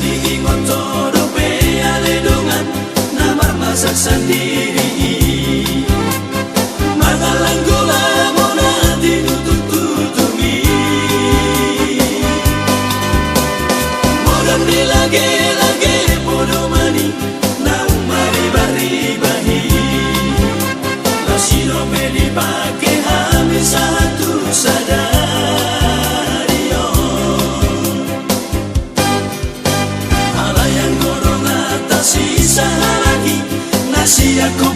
diingot todo pe aledongan namar masak sendiri magalang gula mona ditututungi modam dilage-lage podo mani naung mariba-ribahi lasino me dipake hamis satu sadario ala yang gorong atas sisa lagi nasi aku